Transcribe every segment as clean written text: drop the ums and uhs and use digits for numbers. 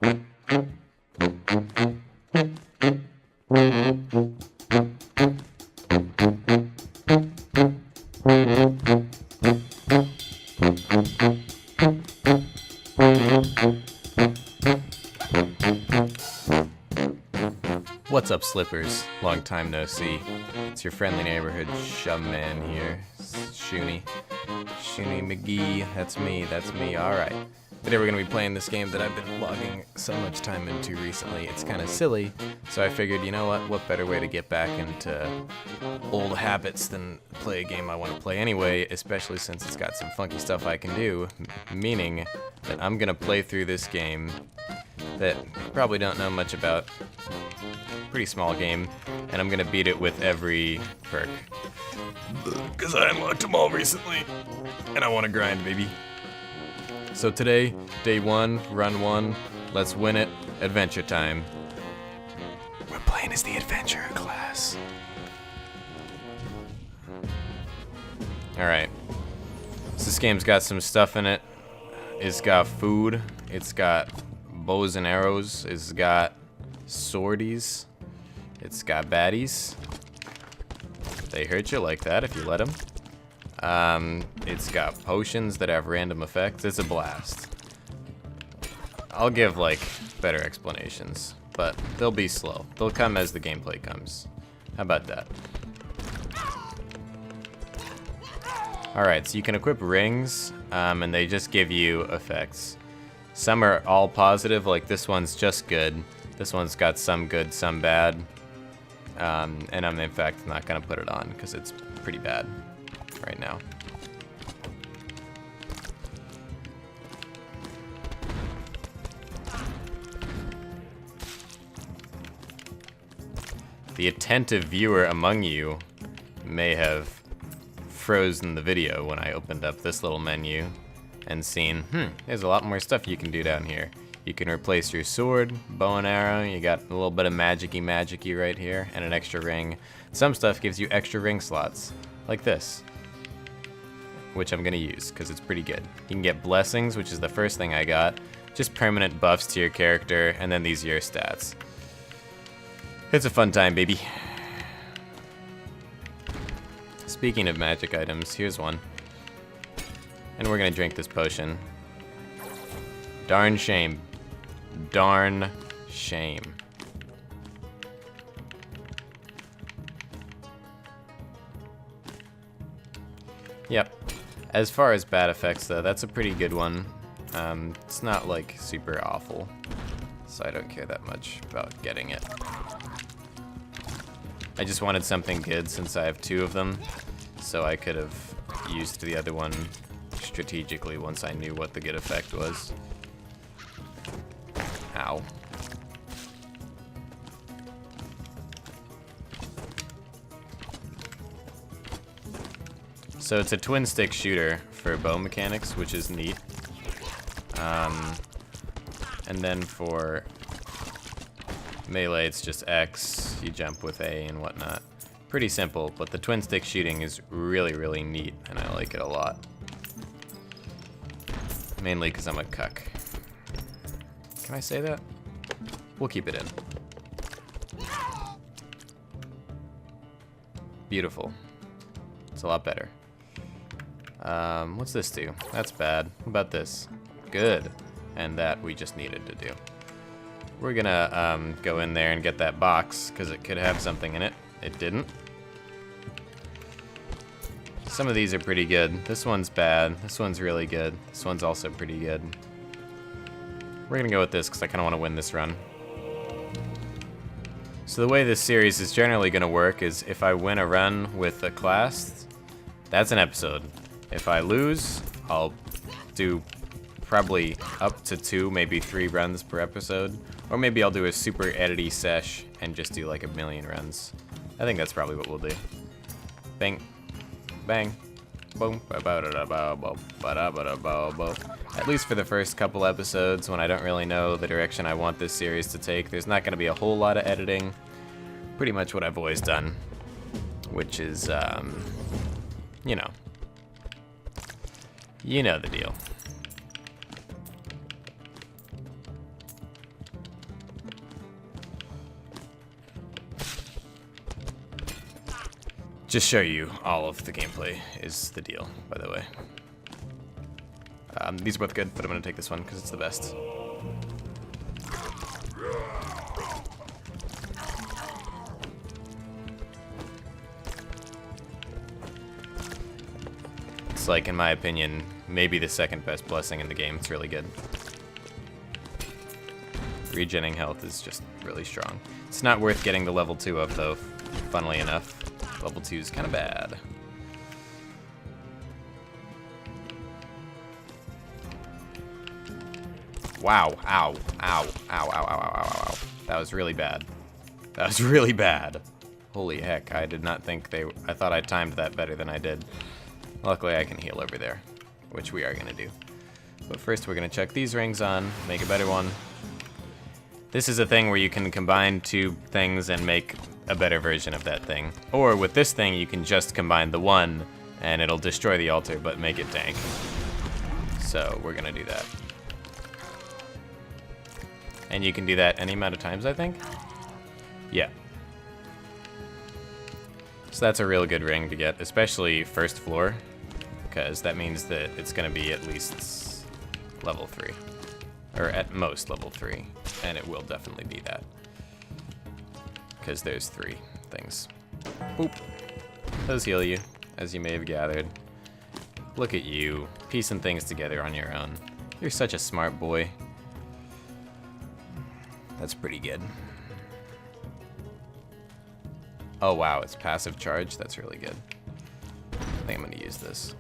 What's up, Slippers? Long time no see. It's your friendly neighborhood man here, Sjuney. Sjuney McGee, that's me, alright. Today we're going to be playing this game that I've been logging so much time into recently. It's kind of silly, so I figured, you know what better way to get back into old habits than play a game I want to play anyway, especially since it's got some funky stuff I can do, meaning that I'm going to play through this game that you probably don't know much about. Pretty small game, and I'm going to beat it with every perk. Because I unlocked them all recently, and I want to grind, baby. So today, day 1, run 1, let's win it, adventure time. We're playing as the adventurer class. Alright, so this game's got some stuff in it. It's got food, it's got bows and arrows, it's got swordies, it's got baddies. They hurt you like that if you let them. It's got potions that have random effects. It's a blast. I'll give, like, better explanations, but they'll be slow. They'll come as the gameplay comes. How about that? Alright, so you can equip rings, and they just give you effects. Some are all positive, like this one's just good. This one's got some good, some bad. And I'm in fact not gonna put it on because it's pretty bad right now. The attentive viewer among you may have frozen the video when I opened up this little menu and seen, there's a lot more stuff you can do down here. You can replace your sword, bow and arrow, you got a little bit of magic-y right here, and an extra ring. Some stuff gives you extra ring slots, like this, which I'm gonna use, because it's pretty good. You can get blessings, which is the first thing I got, just permanent buffs to your character, and then these are your stats. It's a fun time, baby. Speaking of magic items, here's one. And we're gonna drink this potion. Darn shame. Darn shame. Yep. As far as bad effects, though, that's a pretty good one. It's not, like, super awful, so I don't care that much about getting it. I just wanted something good since I have 2 of them, so I could have used the other one strategically once I knew what the good effect was. Ow. So it's a twin stick shooter for bow mechanics, which is neat. And then for melee, it's just X, you jump with A and whatnot. Pretty simple, but the twin stick shooting is really, really neat, and I like it a lot. Mainly because I'm a cuck. Can I say that? We'll keep it in. Beautiful. It's a lot better. What's this do? That's bad. What about this? Good. And that we just needed to do. We're gonna go in there and get that box, because it could have something in it. It didn't. Some of these are pretty good. This one's bad. This one's really good. This one's also pretty good. We're gonna go with this because I kind of want to win this run. So the way this series is generally gonna work is if I win a run with a class, that's an episode. If I lose, I'll do probably up to 2, maybe 3 runs per episode. Or maybe I'll do a super edity sesh and just do like 1,000,000 runs. I think that's probably what we'll do. Bang. Bang. Boom. At least for the first couple episodes, when I don't really know the direction I want this series to take, there's not going to be a whole lot of editing. Pretty much what I've always done. Which is, you know. You know the deal. Just show you all of the gameplay is the deal, by the way. These are both good, but I'm going to take this one because it's the best. It's like, in my opinion, maybe the second best blessing in the game. It's really good. Regenerating health is just really strong. It's not worth getting the level 2 of, though, funnily enough. Level 2 is kind of bad. Wow. Ow. Ow. Ow, ow, ow, ow, ow, ow. That was really bad. That was really bad. Holy heck, I did not think they... I thought I timed that better than I did. Luckily, I can heal over there, which we are going to do. But first, we're going to check these rings on, make a better one. This is a thing where you can combine two things and make a better version of that thing. Or with this thing, you can just combine the one, and it'll destroy the altar, but make it tank. So we're going to do that. And you can do that any amount of times, I think? Yeah. So that's a real good ring to get, especially first floor, because that means that it's going to be at least level 3. Or at most level 3, and it will definitely be that. Because there's 3 things. Boop. Those heal you, as you may have gathered. Look at you, piecing things together on your own. You're such a smart boy. That's pretty good. Oh wow, it's passive charge? That's really good. I think I'm gonna use this.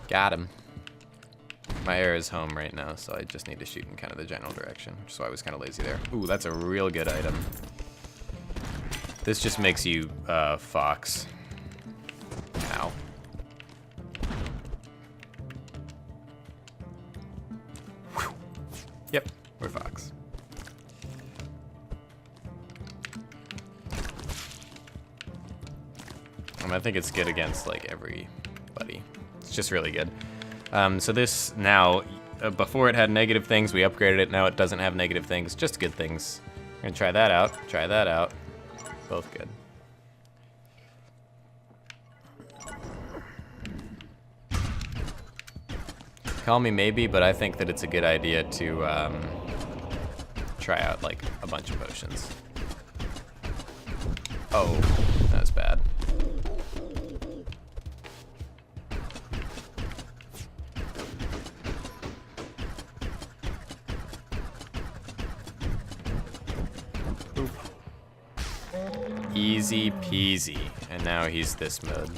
Got him. My arrow is home right now, so I just need to shoot in kind of the general direction, which is why I was kind of lazy there. Ooh, that's a real good item. This just makes you, Fox. Ow. Whew. Yep, we're Fox. I think it's good against, like, everybody. It's just really good. So this now, before it had negative things, we upgraded it. Now it doesn't have negative things, just good things. I'm gonna try that out. Try that out. Both good. Call me maybe, but I think that it's a good idea to try out like a bunch of potions. Oh, that was bad. Easy peasy, and now he's this mode.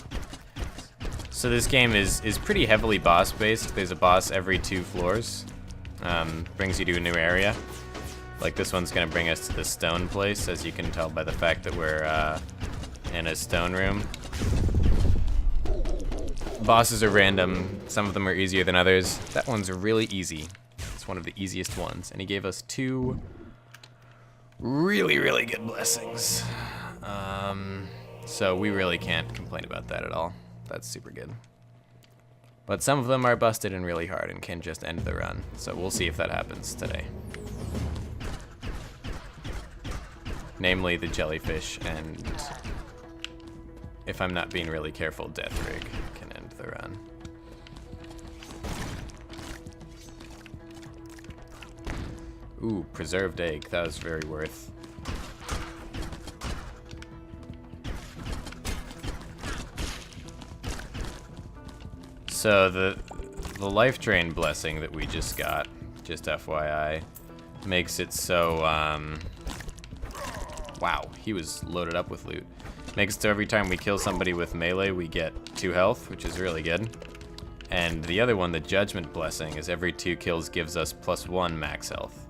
So this game is pretty heavily boss based. There's a boss every 2 floors. Brings you to a new area. Like this one's gonna bring us to the stone place, as you can tell by the fact that we're in a stone room. Bosses are random. Some of them are easier than others. That one's really easy. It's one of the easiest ones, and he gave us 2 really, really good blessings. So we really can't complain about that at all. That's super good. But some of them are busted and really hard and can just end the run. So we'll see if that happens today. Namely the jellyfish, and if I'm not being really careful, Death Rig can end the run. Ooh, preserved egg. That was very worth. So the life drain blessing that we just got, just FYI, makes it so, wow, he was loaded up with loot. Makes it so every time we kill somebody with melee, we get 2 health, which is really good. And the other one, the judgment blessing, is every 2 kills gives us +1 max health.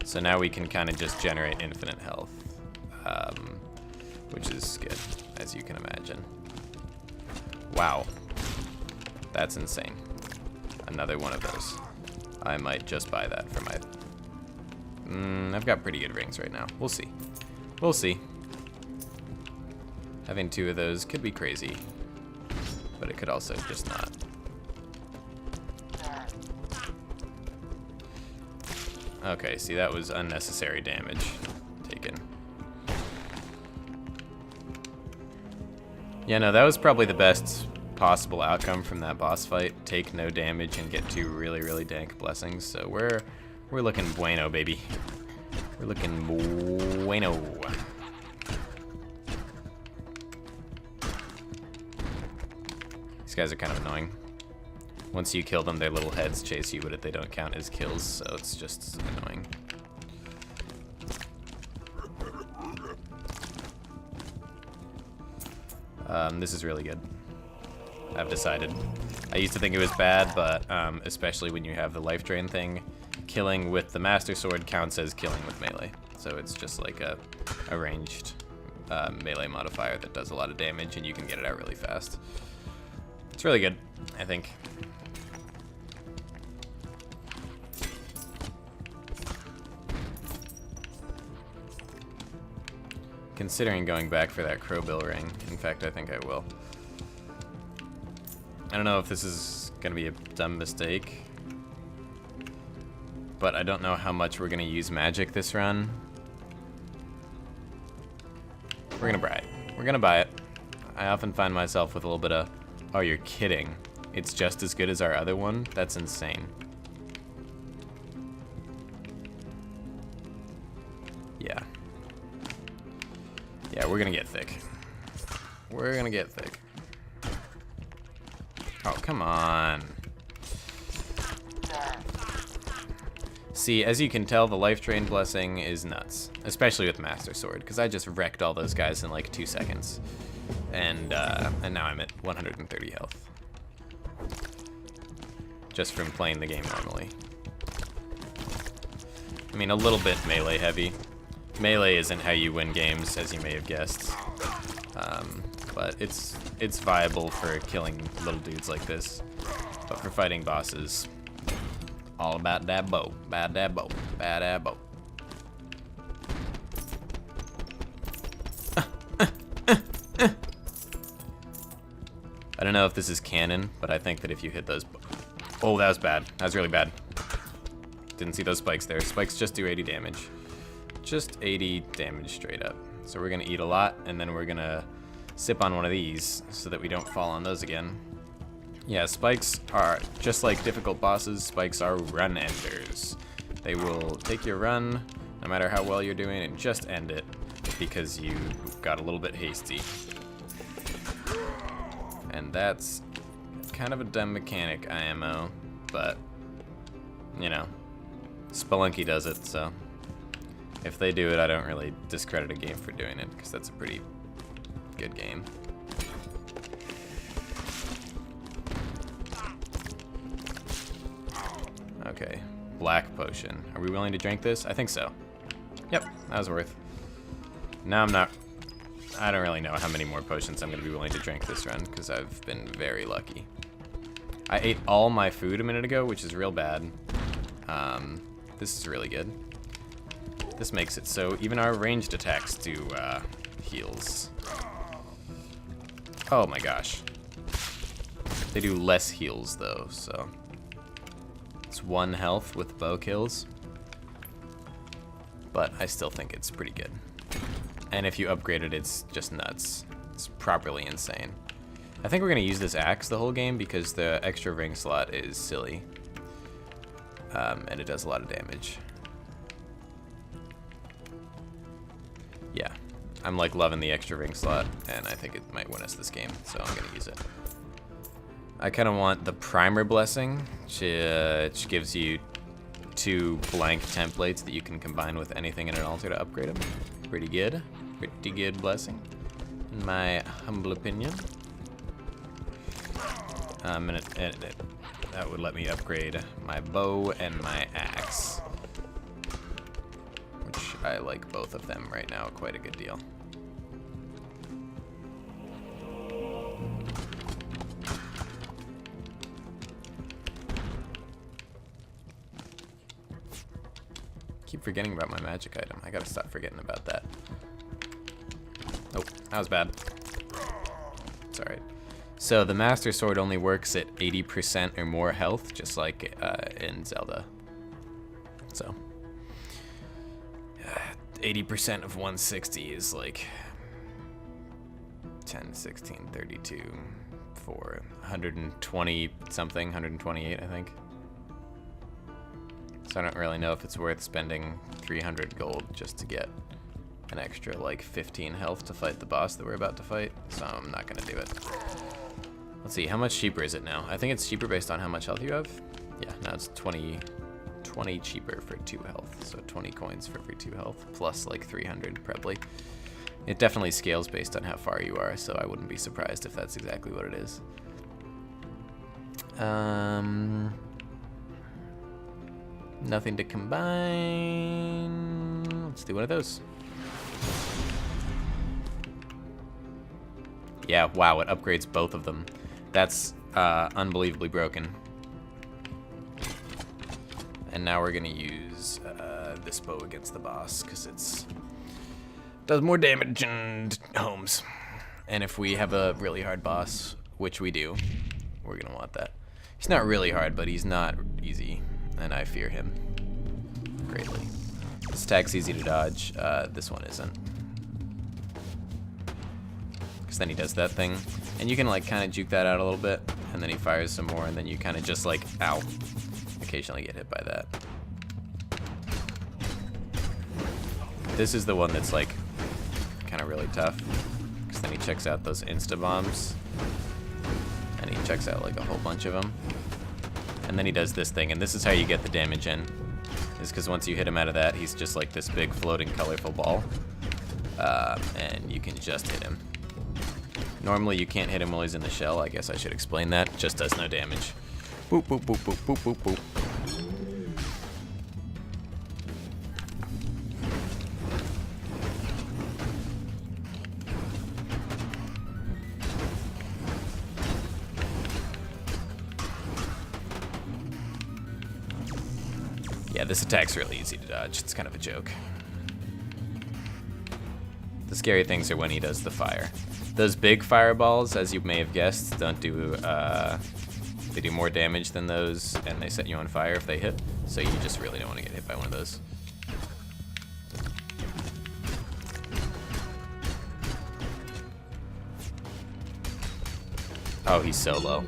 So now we can kind of just generate infinite health, which is good, as you can imagine. Wow. That's insane. Another one of those. I might just buy that for my... I've got pretty good rings right now. We'll see. We'll see. Having 2 of those could be crazy, but it could also just not. Okay, see, that was unnecessary damage taken. Yeah, no, that was probably the best possible outcome from that boss fight. Take no damage and get 2 really, really dank blessings. So we're looking bueno, baby. We're looking bueno. These guys are kind of annoying. Once you kill them, their little heads chase you, but they don't count as kills, so it's just annoying. This is really good. I've decided. I used to think it was bad, but especially when you have the life drain thing, killing with the Master Sword counts as killing with melee. So it's just like a ranged melee modifier that does a lot of damage, and you can get it out really fast. It's really good, I think. Considering going back for that Crowbill ring. In fact, I think I will. I don't know if this is gonna be a dumb mistake, but I don't know how much we're gonna use magic this run. We're gonna buy it. We're gonna buy it. I often find myself with a little bit of, oh, you're kidding. It's just as good as our other one? That's insane. Yeah. Yeah, we're gonna get thick. We're gonna get thick. Oh, come on. See, as you can tell, the life drain blessing is nuts, especially with Master Sword, because I just wrecked all those guys in like 2 seconds, and now I'm at 130 health, just from playing the game normally. I mean, a little bit melee heavy. Melee isn't how you win games, as you may have guessed, but it's viable for killing little dudes like this. But for fighting bosses, all about that bow, bad that bow, bad that bow. I don't know if this is canon, but I think that if you hit those, oh, that was bad. That was really bad. Didn't see those spikes there. Spikes just do 80 damage. Just 80 damage straight up. So we're gonna eat a lot, and then we're gonna sip on one of these so that we don't fall on those again. Yeah, spikes are, just like difficult bosses, spikes are run enders. They will take your run, no matter how well you're doing, and just end it because you got a little bit hasty. And that's kind of a dumb mechanic, IMO, but, you know, Spelunky does it, so if they do it, I don't really discredit a game for doing it, because that's a pretty good game. Okay, black potion. Are we willing to drink this? I think so. Yep, that was worth. Now I don't really know how many more potions I'm going to be willing to drink this run, because I've been very lucky. I ate all my food a minute ago, which is real bad. This is really good. This makes it so even our ranged attacks do heals. Oh my gosh. They do less heals though, so it's 1 health with bow kills. But I still think it's pretty good. And if you upgrade it, it's just nuts. It's properly insane. I think we're gonna use this axe the whole game because the extra ring slot is silly. And it does a lot of damage. Yeah, I'm like loving the extra ring slot, and I think it might win us this game, so I'm gonna use it. I kind of want the primer blessing, which gives you 2 blank templates that you can combine with anything in an altar to upgrade them. Pretty good blessing, in my humble opinion. That would let me upgrade my bow and my axe, which I like both of them right now quite a good deal. Keep forgetting about my magic item. I gotta stop forgetting about that. Oh, that was bad. It's alright. So the Master Sword only works at 80% or more health, just like in Zelda. So 80% of 160 is like 10, 16, 32, 4, 120 something, 128 I think. So I don't really know if it's worth spending 300 gold just to get an extra like 15 health to fight the boss that we're about to fight, so I'm not gonna do it. Let's see, how much cheaper is it now? I think it's cheaper based on how much health you have. Yeah, now it's 20 cheaper for 2 health, so 20 coins for every 2 health, plus like 300 probably. It definitely scales based on how far you are, so I wouldn't be surprised if that's exactly what it is. Nothing to combine. Let's do one of those. Yeah, wow, it upgrades both of them. That's unbelievably broken. And now we're gonna use this bow against the boss, because it's does more damage and homes. And if we have a really hard boss, which we do, we're gonna want that. He's not really hard, but he's not easy, and I fear him greatly. This attack's easy to dodge, this one isn't. Because then he does that thing, and you can like kind of juke that out a little bit, and then he fires some more, and then you kind of just like, ow, occasionally get hit by that. This is the one that's like kind of really tough, because then he checks out those insta-bombs, and he checks out like a whole bunch of them, and then he does this thing, and this is how you get the damage in, is because once you hit him out of that, he's just like this big floating colorful ball, and you can just hit him. Normally you can't hit him while he's in the shell. I guess I should explain that. Just does no damage. Boop, boop, boop, boop, boop, boop, boop. Yeah, this attack's really easy to dodge. It's kind of a joke. The scary things are when he does the fire. Those big fireballs, as you may have guessed, don't do, they do more damage than those, and they set you on fire if they hit, so you just really don't want to get hit by one of those. Oh, he's so low.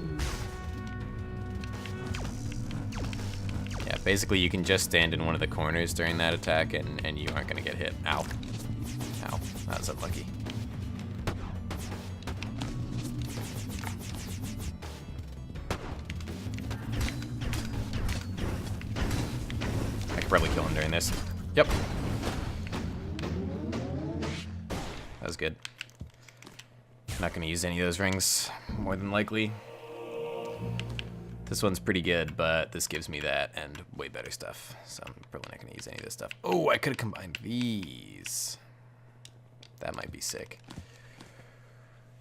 Yeah, basically you can just stand in one of the corners during that attack, and you aren't going to get hit. Ow. Ow, that was unlucky. Probably kill him during this. Yep. That was good. Not gonna use any of those rings, more than likely. This one's pretty good, but this gives me that and way better stuff. So I'm probably not gonna use any of this stuff. Oh, I could have combined these. That might be sick.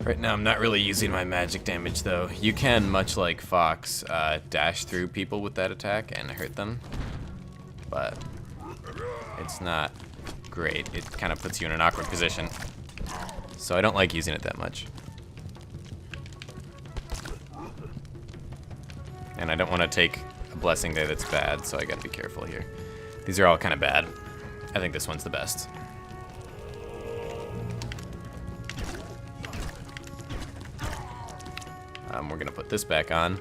Right now I'm not really using my magic damage though. You can, much like Fox, dash through people with that attack and hurt them. But it's not great. It kind of puts you in an awkward position. So I don't like using it that much. And I don't want to take a blessing there that's bad, so I gotta be careful here. These are all kind of bad. I think this one's the best. We're gonna put this back on.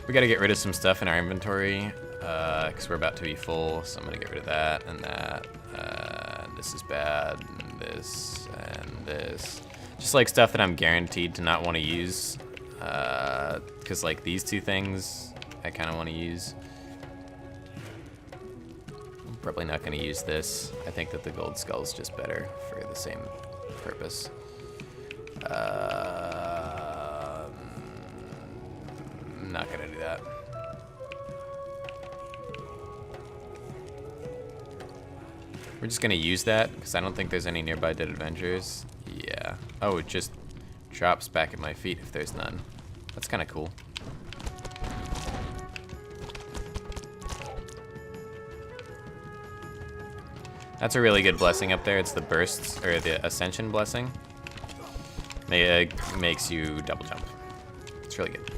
We gotta get rid of some stuff in our inventory. Because we're about to be full, so I'm going to get rid of that and that. This is bad, and this. Just like stuff that I'm guaranteed to not want to use. Because like these two things, I kind of want to use. I'm probably not going to use this. I think that the gold skull is just better for the same purpose. I'm not going to do that. We're just gonna use that, because I don't think there's any nearby dead adventurers. Yeah. Oh, it just drops back at my feet if there's none. That's kind of cool. That's a really good blessing up there. It's the bursts, or the ascension blessing. Makes you double jump. It's really good.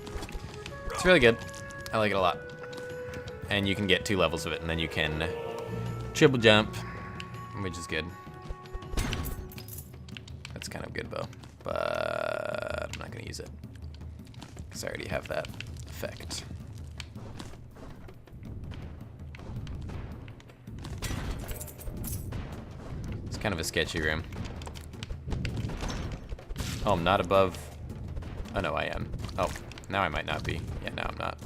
It's really good. I like it a lot. And you can get 2 levels of it, and then you can triple jump, which is good. That's kind of good though, but I'm not gonna use it because I already have that effect. It's kind of a sketchy room. Oh, I'm not above. Oh no, I am. Oh, now I might not be. Yeah, now I'm not.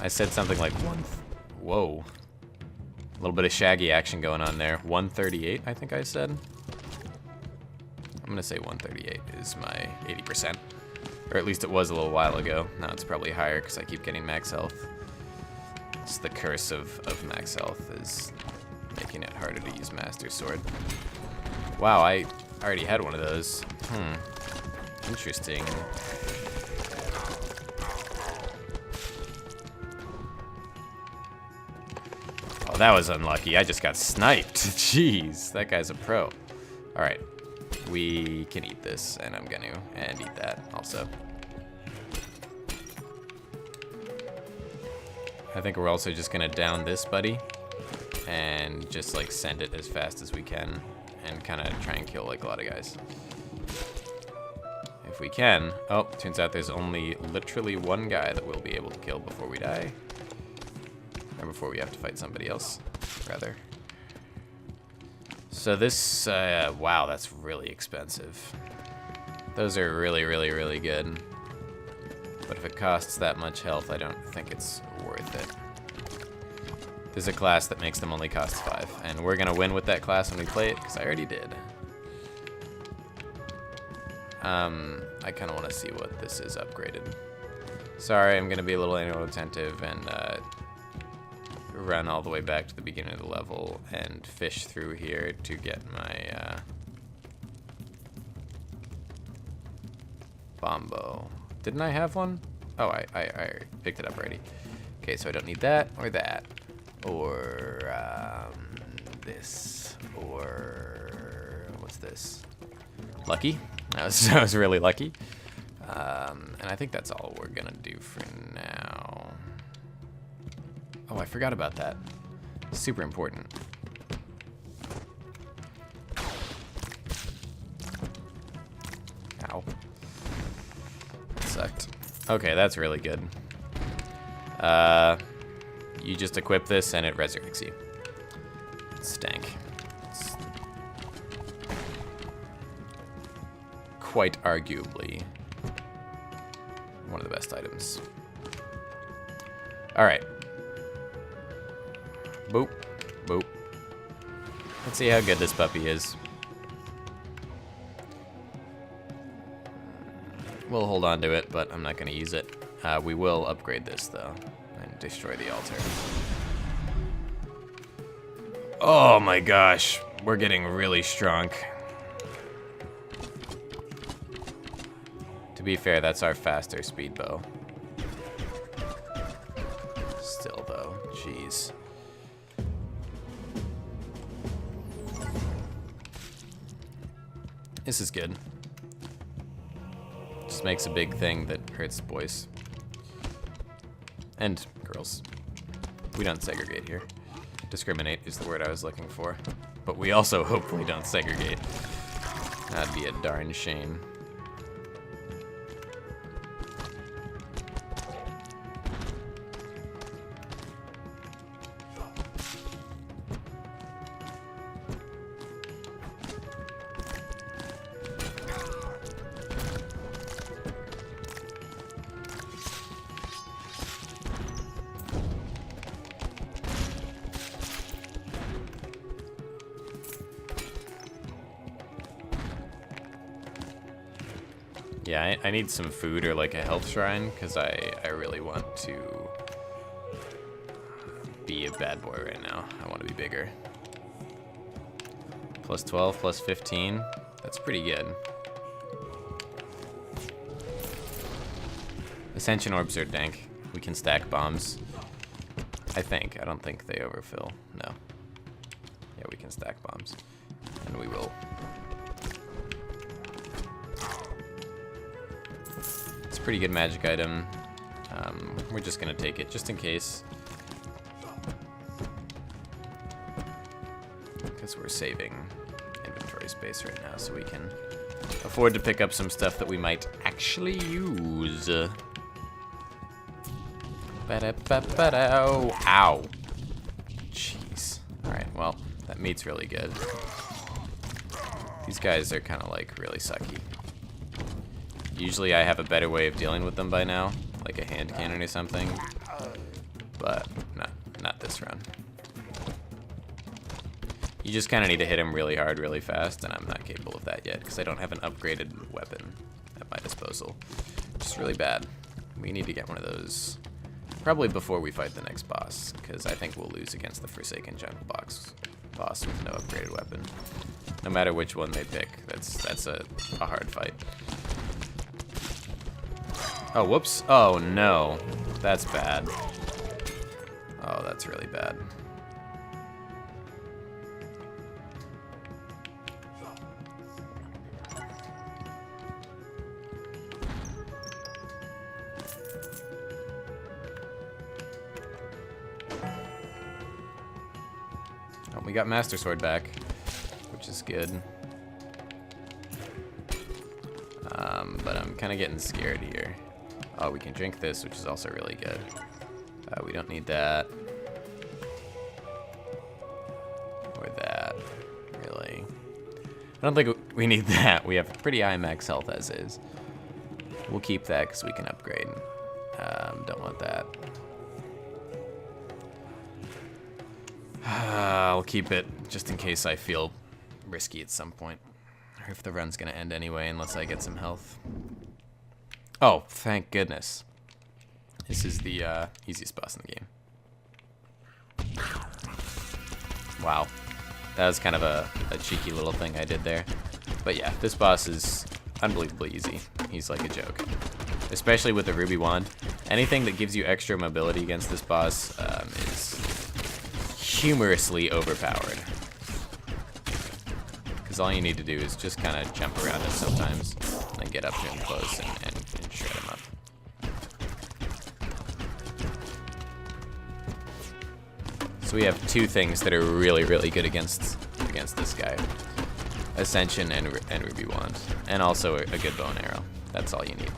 I said something like whoa. A little bit of shaggy action going on there. 138, I think I said. I'm gonna say 138 is my 80%. Or at least it was a little while ago. Now it's probably higher because I keep getting max health. It's the curse of max health, is making it harder to use Master Sword. Wow, I already had one of those. Interesting. Oh, that was unlucky. I just got sniped. Jeez, that guy's a pro. Alright, we can eat this, and I'm gonna, and eat that also. I think we're also just gonna down this buddy and just like send it as fast as we can and kind of try and kill like a lot of guys. If we can. Oh, turns out there's only literally 1 guy that we'll be able to kill before we die. Or before we have to fight somebody else, rather. So this, wow, that's really expensive. Those are really, really, really good. But if it costs that much health, I don't think it's worth it. There's a class that makes them only cost 5, and we're gonna win with that class when we play it, because I already did. I kind of want to see what this is upgraded. Sorry, I'm gonna be a little inattentive and run all the way back to the beginning of the level and fish through here to get my bombo. Didn't I have one? Oh, I picked it up already. Okay, so I don't need that or that or this or what's this? Lucky. I was really lucky. And I think that's all we're gonna do for now. Oh, I forgot about that. Super important. Ow. That sucked. Okay, that's really good. You just equip this and it resurrects you. Stank. It's quite arguably one of the best items. All right. Boop, boop. Let's see how good this puppy is. We'll hold on to it, but I'm not going to use it. We will upgrade this, though, and destroy the altar. Oh my gosh, we're getting really strong. To be fair, that's our faster speed bow. Still, though, jeez. This is good. Just makes a big thing that hurts boys. And girls. We don't segregate here. Discriminate is the word I was looking for. But we also hopefully don't segregate. That'd be a darn shame. Yeah, I need some food or like a health shrine because I really want to be a bad boy right now. I want to be bigger. Plus 12, plus 15. That's pretty good. Ascension orbs are dank. We can stack bombs. I think. I don't think they overfill. No. Yeah, we can stack bombs. And we will. It's a pretty good magic item. We're just gonna take it just in case. Because we're saving inventory space right now, so we can afford to pick up some stuff that we might actually use. Ow. Jeez. Alright, well, that meat's really good. These guys are kind of like really sucky. Usually I have a better way of dealing with them by now, like a hand cannon or something, but not this run. You just kind of need to hit him really hard, really fast, and I'm not capable of that yet because I don't have an upgraded weapon at my disposal, which is really bad. We need to get one of those probably before we fight the next boss, because I think we'll lose against the Forsaken Junk boss with no upgraded weapon. No matter which one they pick, that's a hard fight. Oh, whoops. Oh, no. That's bad. Oh, that's really bad. Oh, we got Master Sword back, which is good. But I'm kind of getting scared here. Oh, we can drink this, which is also really good. We don't need that. Or that, really. I don't think we need that. We have pretty high max health as is. We'll keep that because we can upgrade. Don't want that. I'll keep it just in case I feel risky at some point. Or if the run's gonna end anyway, unless I get some health. Oh, thank goodness. This is the easiest boss in the game. Wow. That was kind of a cheeky little thing I did there. But yeah, this boss is unbelievably easy. He's like a joke. Especially with the Ruby Wand. Anything that gives you extra mobility against this boss is humorously overpowered. Because all you need to do is just kind of jump around him sometimes, and then get up to him close and shred him up. So we have two things that are really, really good against this guy. Ascension and Ruby Wand. And also a good bow and arrow. That's all you need.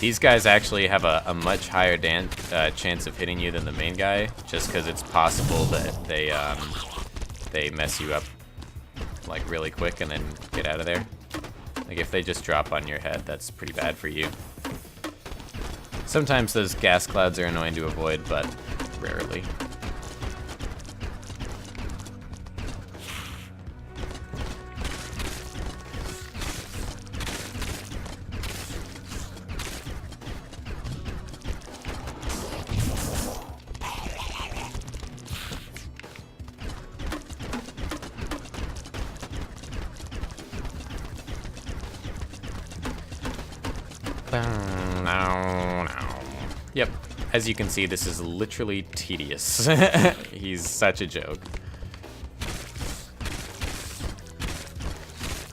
These guys actually have a much higher chance of hitting you than the main guy, just because it's possible that they mess you up like really quick and then get out of there. Like if they just drop on your head, that's pretty bad for you. Sometimes those gas clouds are annoying to avoid, but rarely. Yep, as you can see, this is literally tedious. He's such a joke.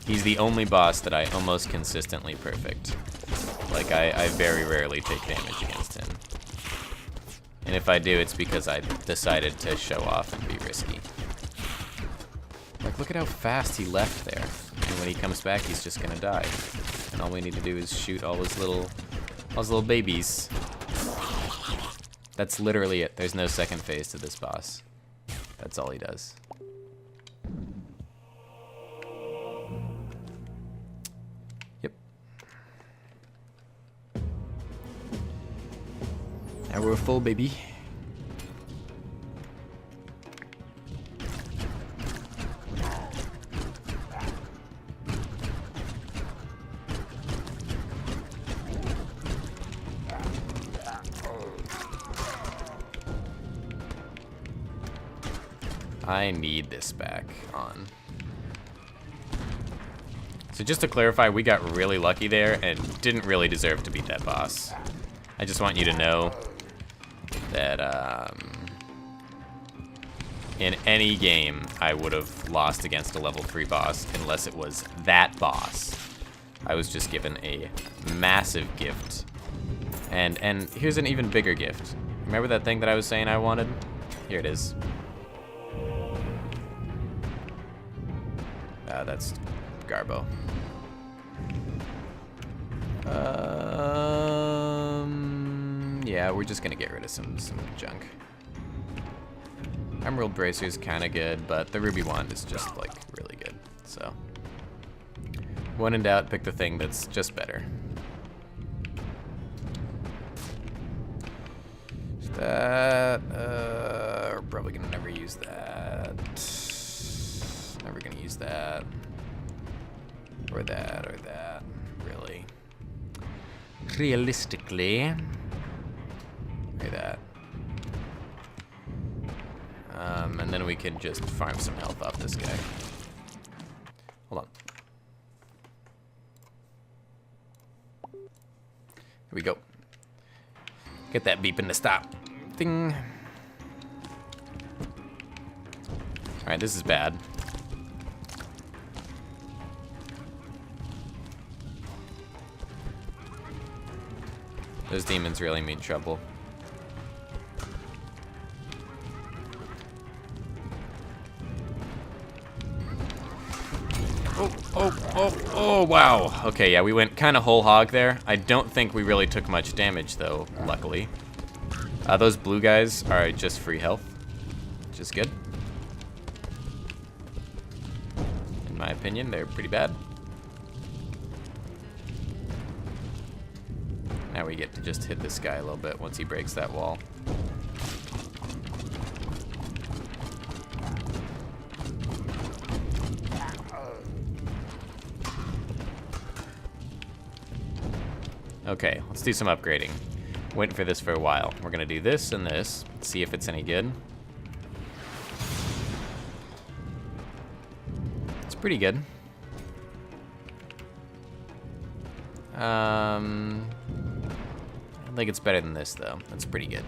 He's the only boss that I almost consistently perfect. Like, I very rarely take damage against him. And if I do, it's because I decided to show off and be risky. Like, look at how fast he left there. And when he comes back, he's just gonna die. And all we need to do is shoot all his little babies. That's literally it. There's no second phase to this boss. That's all he does. Yep. Now we're full, baby. I need this back on. So just to clarify, we got really lucky there and didn't really deserve to beat that boss. I just want you to know that in any game, I would have lost against a level 3 boss unless it was that boss. I was just given a massive gift. And here's an even bigger gift. Remember that thing that I was saying I wanted? Here it is. That's Garbo. Yeah, we're just gonna get rid of some junk. Emerald Bracer is kind of good, but the Ruby Wand is just like really good. So, when in doubt, pick the thing that's just better. That we're probably gonna never use that. Never gonna use that. Or that, or that. Really. Realistically. Look at that. And then we can just farm some health off this guy. Hold on. Here we go. Get that beeping to stop. Ding. Alright, this is bad. Those demons really mean trouble. Oh, wow. Okay, yeah, we went kind of whole hog there. I don't think we really took much damage, though, luckily. Those blue guys are just free health, which is good. In my opinion, they're pretty bad. Now we get to just hit this guy a little bit once he breaks that wall. Okay, let's do some upgrading. Waiting for this for a while. We're gonna do this and this, see if it's any good. It's pretty good. I think it's better than this though. That's pretty good.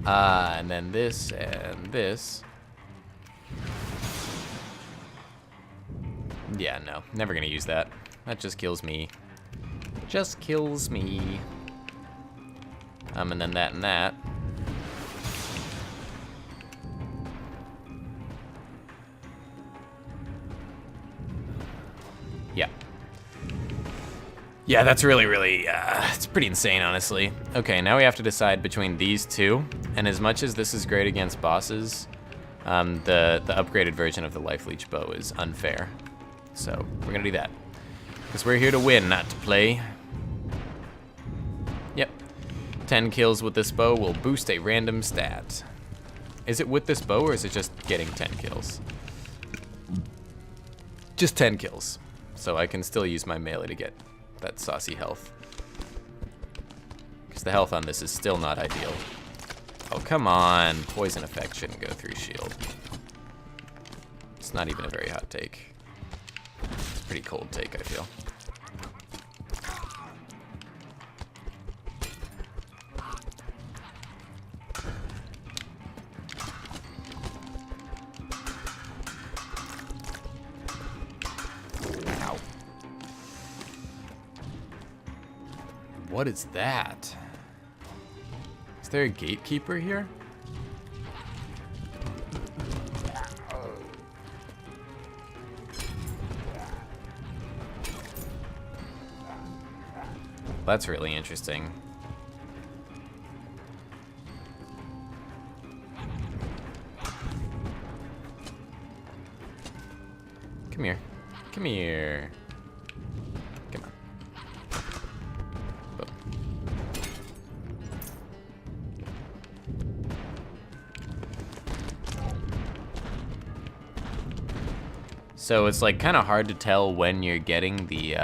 And then this and this. Yeah, no, never gonna use that. That just kills me. Just kills me. And then that and that. Yeah. Yeah, that's really, it's pretty insane, honestly. Okay, now we have to decide between these two. And as much as this is great against bosses, the upgraded version of the Life Leech bow is unfair. So, we're gonna do that. Because we're here to win, not to play. Yep. 10 kills with this bow will boost a random stat. Is it with this bow, or is it just getting 10 kills? Just 10 kills. So I can still use my melee to get that saucy health. Because the health on this is still not ideal. Oh, come on. Poison effect shouldn't go through shield. It's not even a very hot take. It's a pretty cold take, I feel. Ow. What is that? Is there a gatekeeper here? That's really interesting. Come here. Come here. Come on. Boom. So it's like kind of hard to tell when you're getting the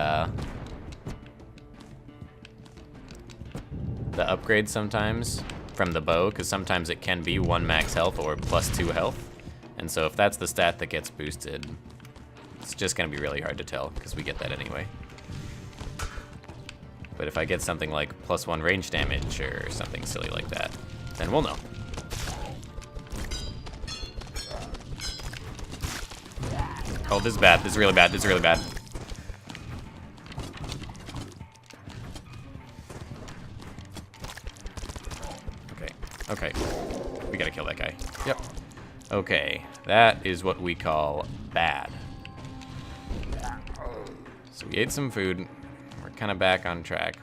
upgrade sometimes from the bow, because sometimes it can be 1 max health or +2 health, And so if that's the stat that gets boosted, it's just gonna be really hard to tell, because we get that anyway. But if I get something like +1 range damage or something silly like that, then we'll know. Oh, this is bad. This is really bad. This is really bad. Okay. Okay. We gotta kill that guy. Yep. Okay. That is what we call bad. So we ate some food. We're kind of back on track.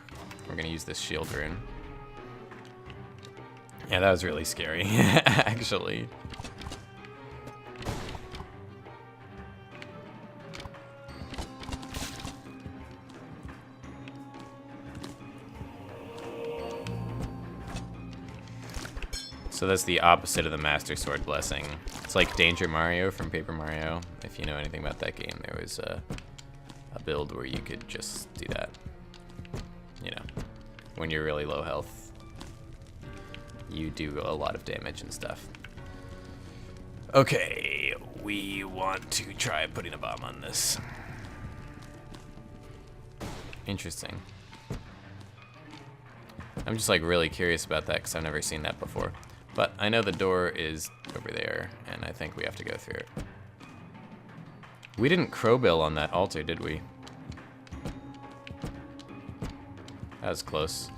We're gonna use this shield rune. Yeah, that was really scary, actually. So that's the opposite of the Master Sword Blessing. It's like Danger Mario from Paper Mario. If you know anything about that game, there was a build where you could just do that. You know, when you're really low health, you do a lot of damage and stuff. Okay, we want to try putting a bomb on this. Interesting. I'm just like really curious about that because I've never seen that before. But I know the door is over there, and I think we have to go through it. We didn't crowbill on that altar, did we? That was close.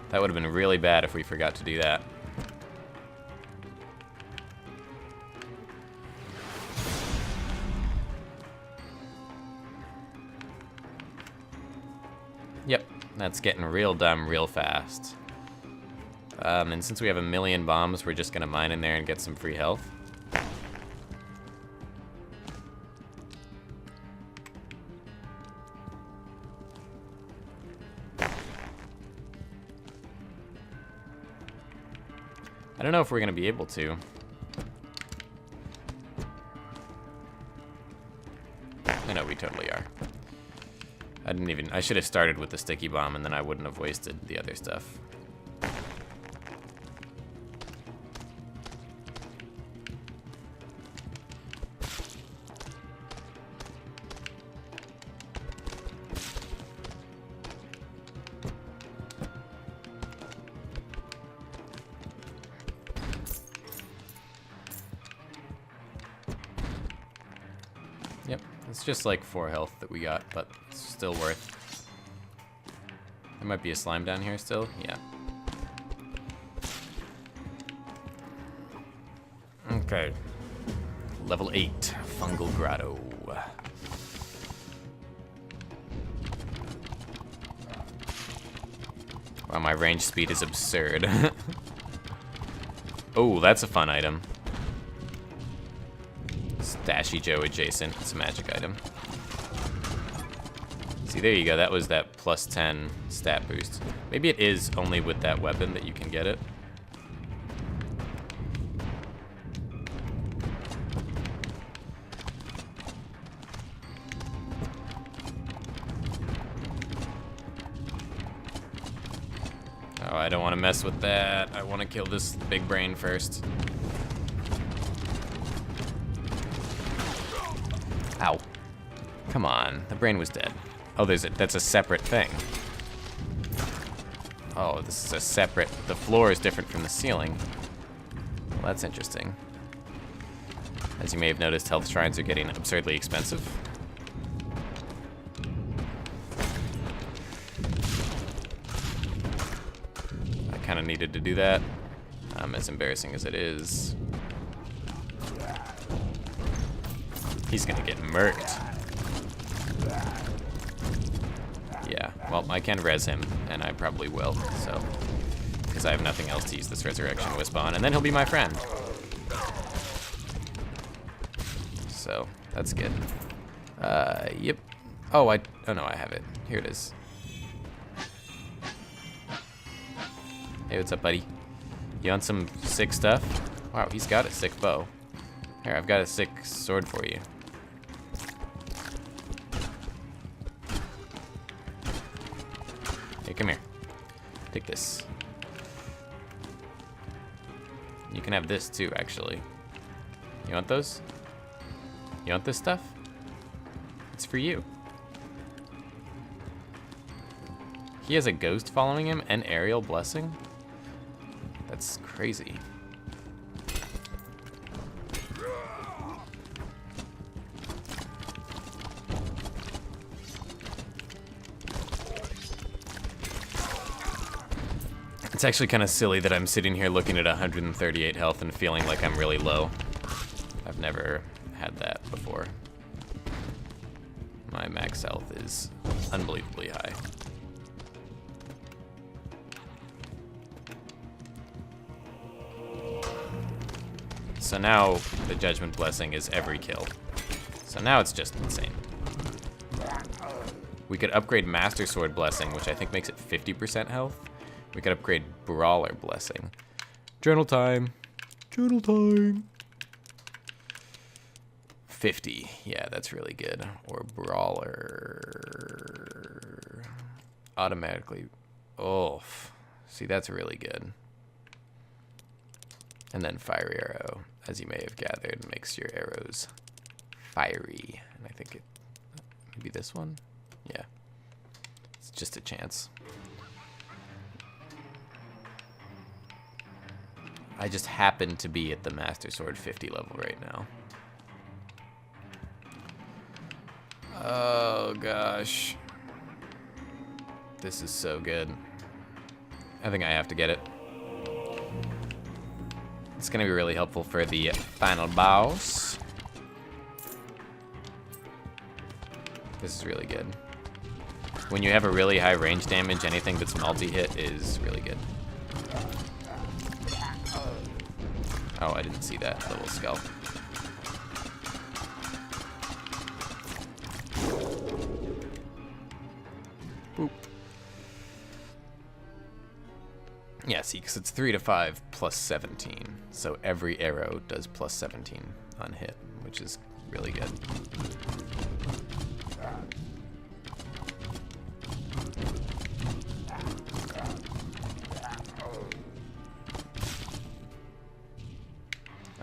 That would have been really bad if we forgot to do that. Yep, that's getting real dumb real fast. And since we have 1,000,000 bombs, we're just gonna mine in there and get some free health. I don't know if we're gonna be able to. I know we totally are. I should have started with the sticky bomb and then I wouldn't have wasted the other stuff. Yep, it's just like 4 health that we got, but it's still worth. There might be a slime down here still, yeah. Okay. Level 8, Fungal Grotto. Wow, my range speed is absurd. Oh, that's a fun item. Dashy Joe adjacent. It's a magic item. See, there you go. That was that +10 stat boost. Maybe it is only with that weapon that you can get it. Oh, I don't want to mess with that. I want to kill this big brain first. Ow. Come on, the brain was dead. Oh, that's a separate thing. Oh, this is a separate, the floor is different from the ceiling. Well, that's interesting. As you may have noticed, health shrines are getting absurdly expensive. I kind of needed to do that, as embarrassing as it is. He's gonna get murked. Yeah, well, I can res him, and I probably will, so. Because I have nothing else to use this Resurrection Wisp on, and then he'll be my friend. So, that's good. Yep. Oh no, I have it. Here it is. Hey, what's up, buddy? You want some sick stuff? Wow, he's got a sick bow. Here, I've got a sick sword for you. Hey, come here. Take this. You can have this too, actually. You want those? You want this stuff? It's for you. He has a ghost following him and aerial blessing? That's crazy. It's actually kind of silly that I'm sitting here looking at 138 health and feeling like I'm really low. I've never had that before. My max health is unbelievably high. So now the Judgment Blessing is every kill. So now it's just insane. We could upgrade Master Sword Blessing, which I think makes it 50% health. We could upgrade Brawler Blessing. Journal time. Journal time. 50. Yeah, that's really good. Or Brawler. Automatically. Oh, see, that's really good. And then Fiery Arrow, as you may have gathered, makes your arrows fiery. And I think it, maybe this one? Yeah. It's just a chance. I just happen to be at the Master Sword 50 level right now. Oh gosh. This is so good. I think I have to get it. It's gonna be really helpful for the final boss. This is really good. When you have a really high range damage, anything that's multi-hit is really good. Oh, I didn't see that little skull. Boop. Yeah, see, because it's 3 to 5 plus 17. So every arrow does plus 17 on hit, which is really good.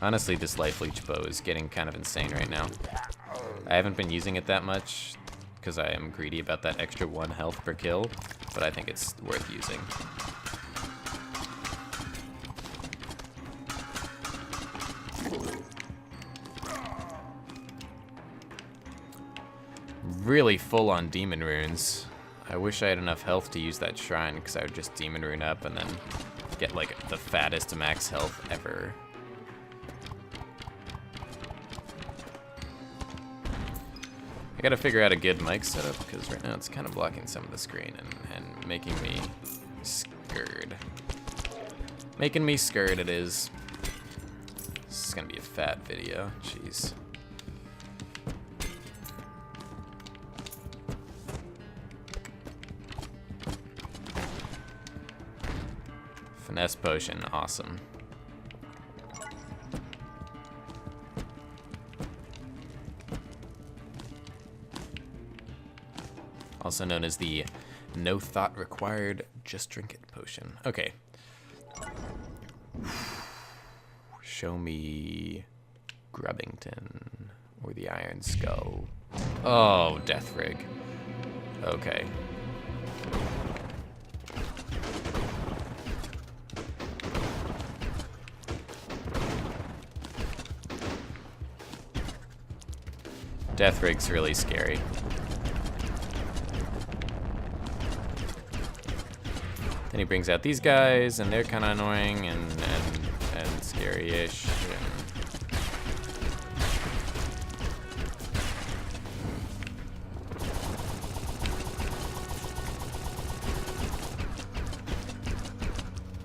Honestly, this Life Leech bow is getting kind of insane right now. I haven't been using it that much because I am greedy about that extra 1 health per kill, but I think it's worth using. Really full on demon runes. I wish I had enough health to use that shrine because I would just demon rune up and then get like the fattest max health ever. I gotta figure out a good mic setup because right now it's kind of blocking some of the screen and making me scared. Making me scared it is. This is gonna be a fat video, jeez. Finesse potion, awesome. Also known as the no thought required, just drink it potion. Okay. Show me Grubbington or the Iron Skull. Oh, Death Rig. Okay. Death Rig's really scary. Then he brings out these guys, and they're kind of annoying and scary-ish.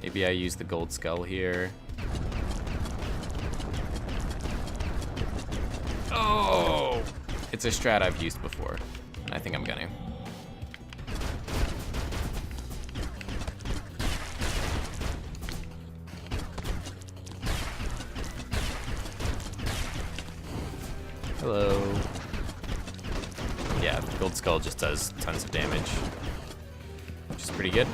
Maybe I use the gold skull here. Oh! It's a strat I've used before, and I think I'm gonna. Hello. Yeah, Gold Skull just does tons of damage, which is pretty good.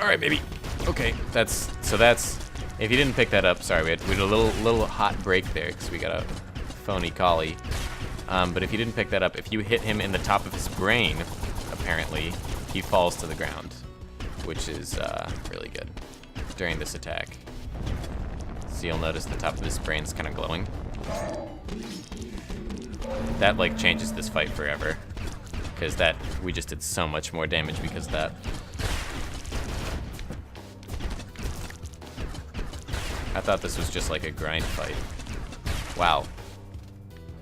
All right, baby. Okay, that's if you didn't pick that up, sorry, we had a little hot break there because we got a phony collie. But if you didn't pick that up, if you hit him in the top of his brain, apparently he falls to the ground, which is really good during this attack. So you'll notice the top of his brain's kind of glowing. That like changes this fight forever, because we just did so much more damage because of that. I thought this was just like a grind fight. Wow.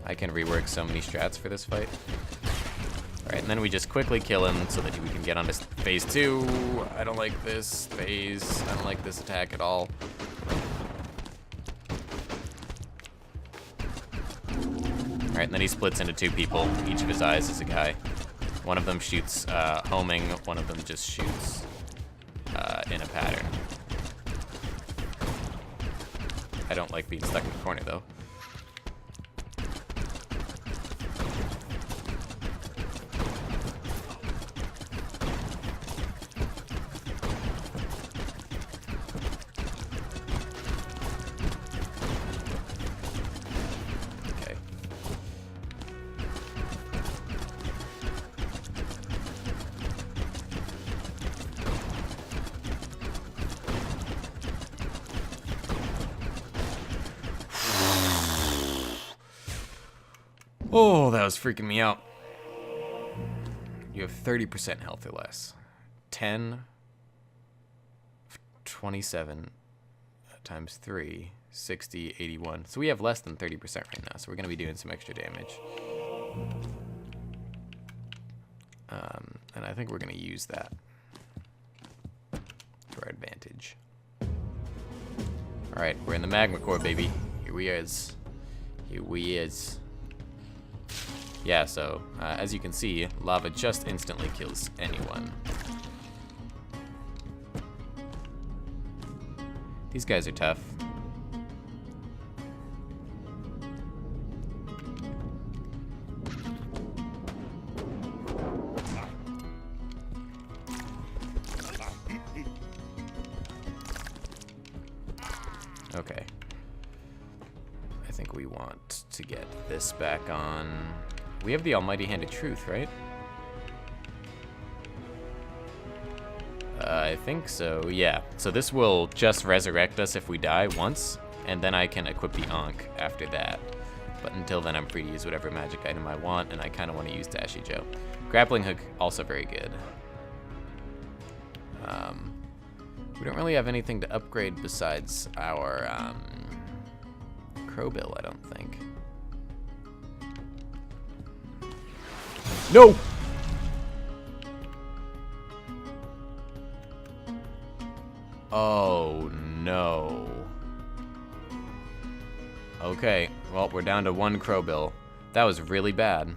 I can rework so many strats for this fight. Alright, and then we just quickly kill him so that we can get on to phase 2. I don't like this phase. I don't like this attack at all. Alright, and then he splits into 2 people. Each of his eyes is a guy. One of them shoots homing, one of them just shoots in a pattern. I don't like being stuck in the corner, though. Okay. Oh, that was freaking me out. You have 30% health or less. 10, 27 times 3, 60, 81. So we have less than 30% right now, so we're going to be doing some extra damage. And I think we're going to use that to our advantage. Alright, we're in the magma core, baby. Here we is. Here we is. Yeah, so, as you can see, lava just instantly kills anyone. These guys are tough. Okay. I think we want to get this back on. We have the Almighty Hand of Truth, right? I think so, yeah. So this will just resurrect us if we die once, and then I can equip the Ankh after that. But until then, I'm free to use whatever magic item I want, and I kind of want to use Dashy Joe. Grappling Hook, also very good. We don't really have anything to upgrade besides our Crowbill, I don't think. No! Oh, no. Okay, well, we're down to 1 Crowbill. That was really bad.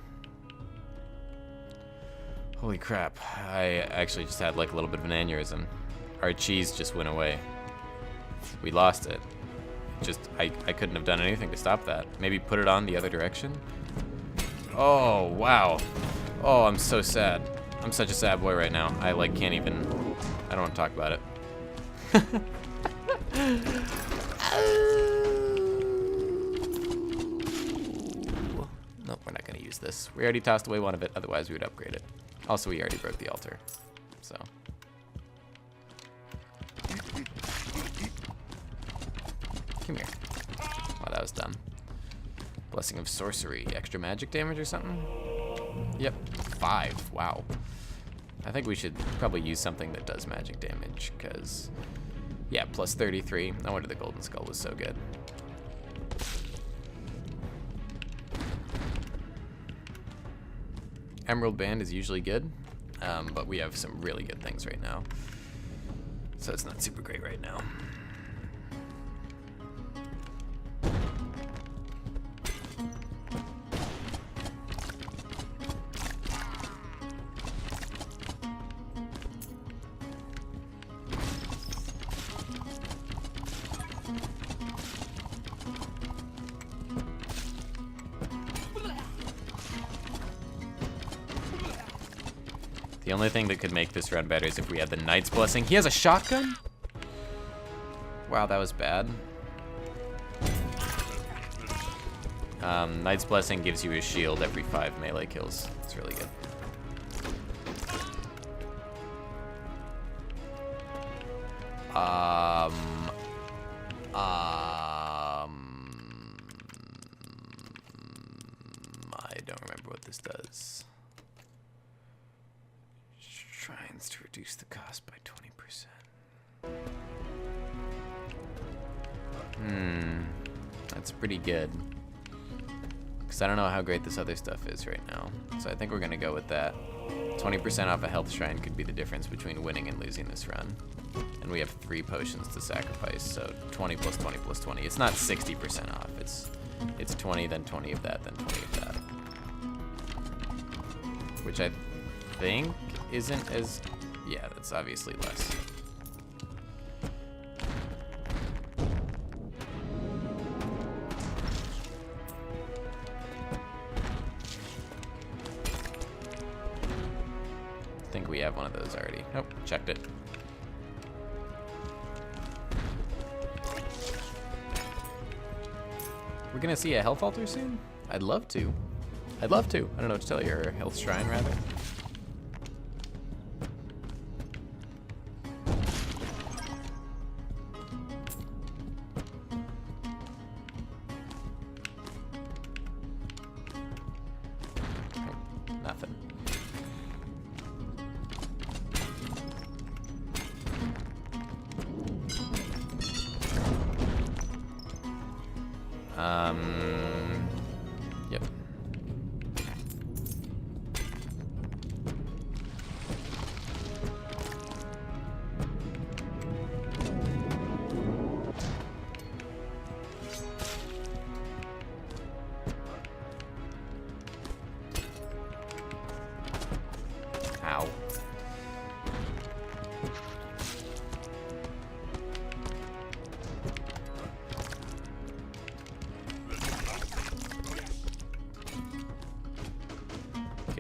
Holy crap. I actually just had like a little bit of an aneurysm. Our cheese just went away. We lost it. I couldn't have done anything to stop that. Maybe put it on the other direction? Oh, wow. Oh, I'm so sad. I'm such a sad boy right now. I like can't even, I don't want to talk about it. Nope, we're not going to use this. We already tossed away one of it, otherwise we would upgrade it. Also, we already broke the altar, so. Come here. Oh, that was dumb. Blessing of Sorcery. Extra magic damage or something? Yep, 5. Wow. I think we should probably use something that does magic damage, because, yeah, plus 33. No wonder the Golden Skull was so good. Emerald Band is usually good, but we have some really good things right now. So it's not super great right now. The The only thing that could make this run better is if we had the Knight's Blessing. He has a shotgun? Wow, that was bad. Knight's Blessing gives you a shield every 5 melee kills. It's really good. I don't remember what this does. Shrines to reduce the cost by 20%. That's pretty good. Because I don't know how great this other stuff is right now. So I think we're going to go with that. 20% off a health shrine could be the difference between winning and losing this run. And we have 3 potions to sacrifice, so 20 plus 20 plus 20. It's not 60% off. It's 20, then 20 of that, then 20 of that. Which I think isn't as... Yeah, that's obviously less. I think we have one of those already. Nope, checked it. We're gonna see a health altar soon? I'd love to. I'd love to. I don't know what to tell you, or a health shrine rather. Nothing. Yep. Ow.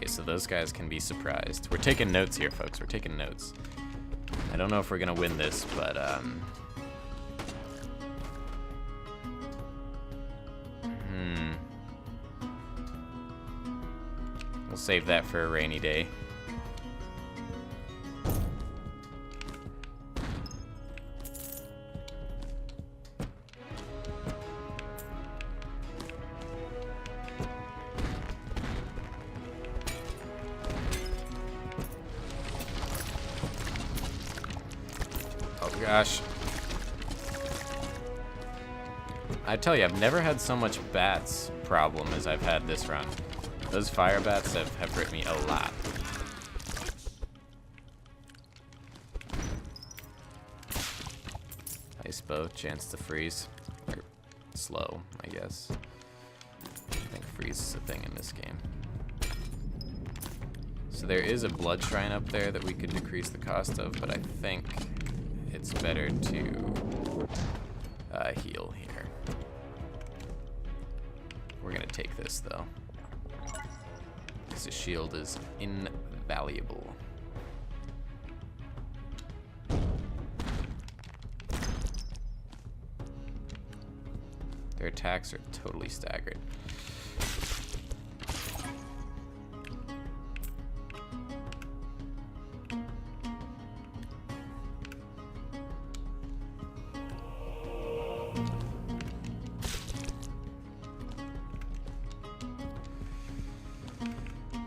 So those guys can be surprised. We're taking notes here, folks. We're taking notes. I don't know if we're gonna win this, but we'll save that for a rainy day. Gosh. I tell you, I've never had so much bats problem as I've had this run. Those fire bats have hurt me a lot. Ice bow, chance to freeze. Or slow, I guess. I think freeze is a thing in this game. So there is a blood shrine up there that we could decrease the cost of, but I think it's better to heal here. We're gonna take this though, because the shield is invaluable. Their attacks are totally staggered.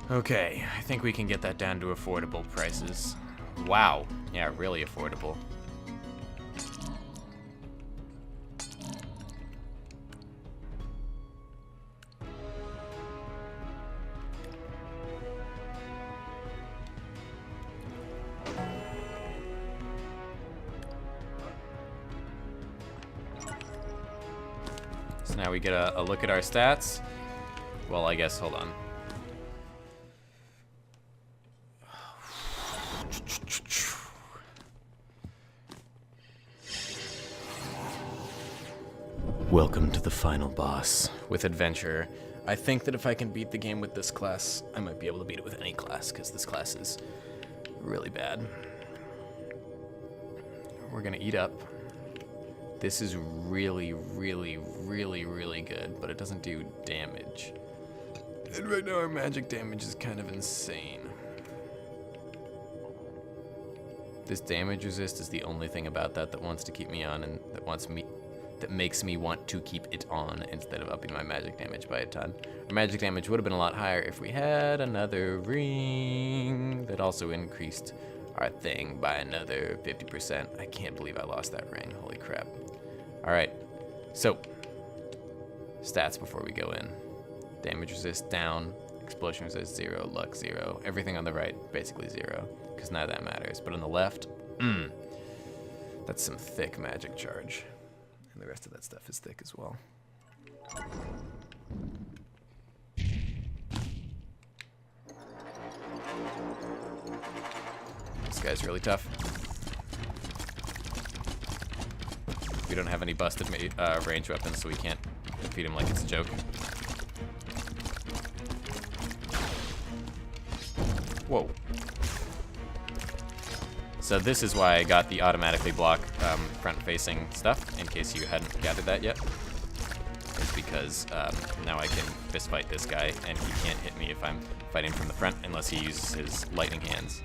Okay, I think we can get that down to affordable prices. Wow, yeah, really affordable. So now we get a look at our stats. Well, I guess, hold on. Welcome to the final boss with Adventurer. I think that if I can beat the game with this class, I might be able to beat it with any class, because this class is really bad. We're gonna eat up. This is really, really, really, really good, but it doesn't do damage. And right now our magic damage is kind of insane. This damage resist is the only thing about that wants to keep me on and that makes me want to keep it on instead of upping my magic damage by a ton. Our magic damage would have been a lot higher if we had another ring that also increased our thing by another 50%. I can't believe I lost that ring. Holy crap. All right, so stats before we go in. Damage resist down, explosion resist 0, luck 0. Everything on the right basically 0, because none of that matters. But on the left, that's some thick magic charge. And the rest of that stuff is thick as well. This guy's really tough. We don't have any busted range weapons, so we can't defeat him like it's a joke. Whoa. So this is why I got the automatically block front-facing stuff, in case you hadn't gathered that yet. It's because now I can fist fight this guy, and he can't hit me if I'm fighting from the front unless he uses his lightning hands.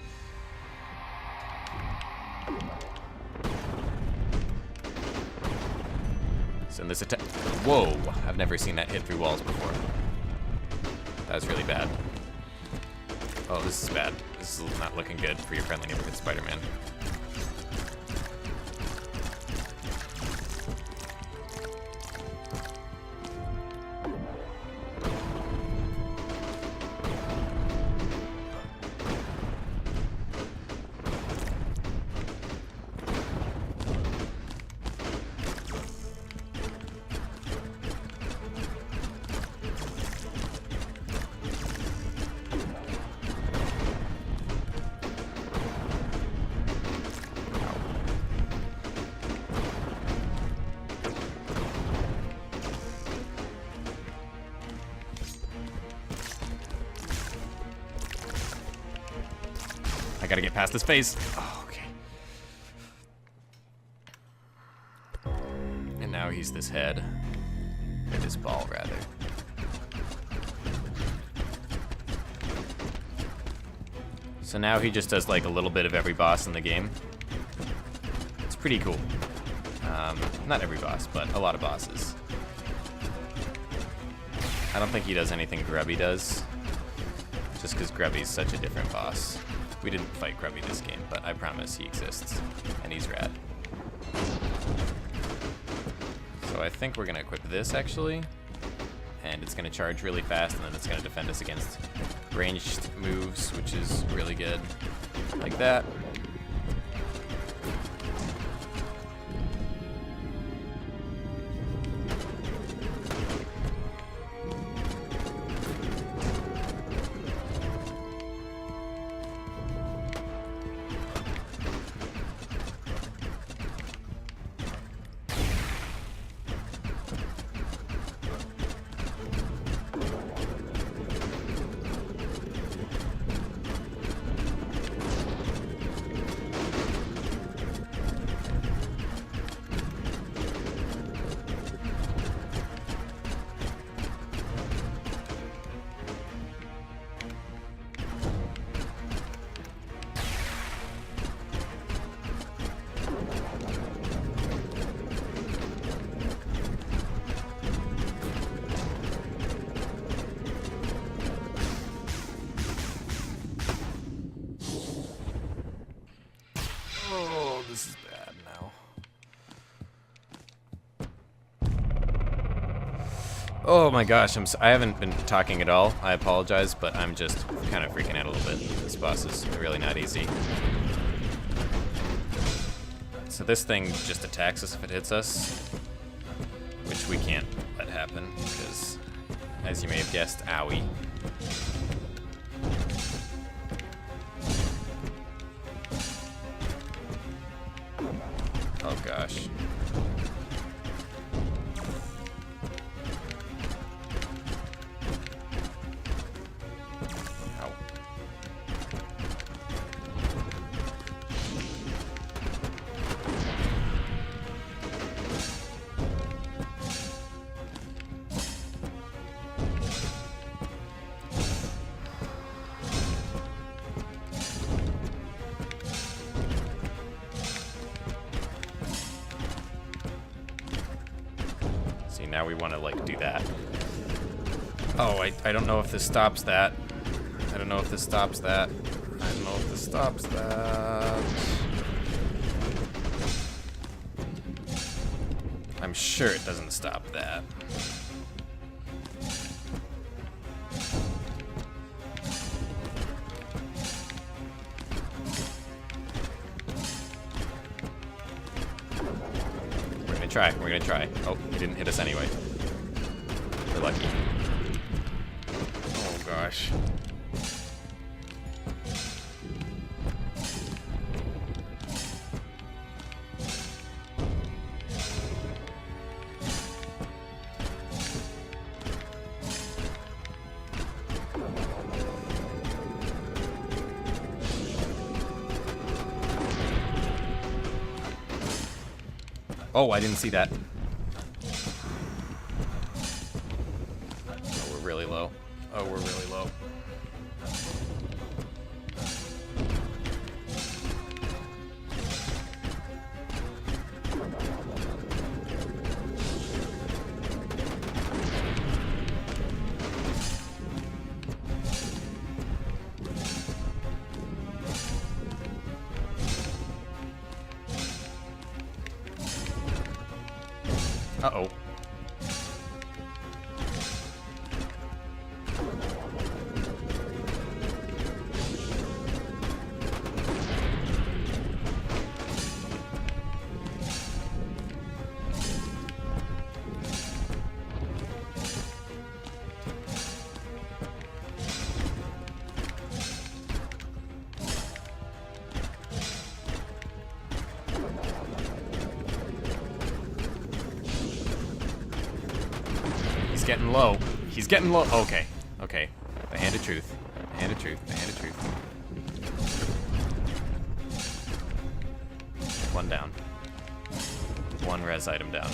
So in this attack, whoa! I've never seen that hit through walls before. That was really bad. Oh, this is bad. This is not looking good for your friendly neighborhood Spider-Man. I gotta get past this face. Oh, okay. And now he's this head. Or this ball, rather. So now he just does like a little bit of every boss in the game. It's pretty cool. Not every boss, but a lot of bosses. I don't think he does anything Grubby does. Just because Grubby's such a different boss. We didn't fight Grubby this game, but I promise he exists, and he's rad. So I think we're gonna equip this, actually, and it's gonna charge really fast, and then it's gonna defend us against ranged moves, which is really good, like that. This is bad now. Oh my gosh, I haven't been talking at all. I apologize, but I'm just kind of freaking out a little bit. This boss is really not easy. So this thing just attacks us if it hits us, which we can't let happen because, as you may have guessed, owie. Oh gosh. Ow. now we want to, like, do that. Oh, I don't know if this stops that. I don't know if this stops that. I don't know if this stops that. I'm sure it doesn't stop that. We're gonna try. Oh, he didn't hit us anyway. We're lucky. Oh gosh. Oh, I didn't see that. Oh, we're really low. Oh, we're really low. Uh-oh. He's getting low. He's getting low. Okay. Okay. The hand of truth. The hand of truth. The hand of truth. One down. One res item down.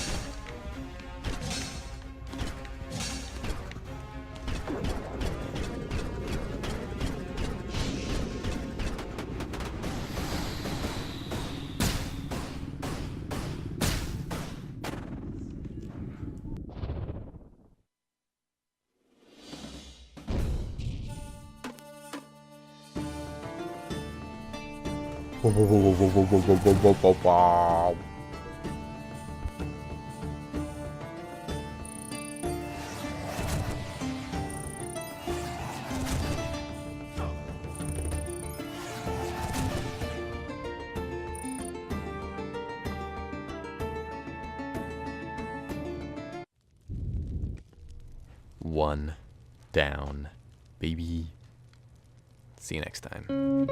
One down, baby. See you next time.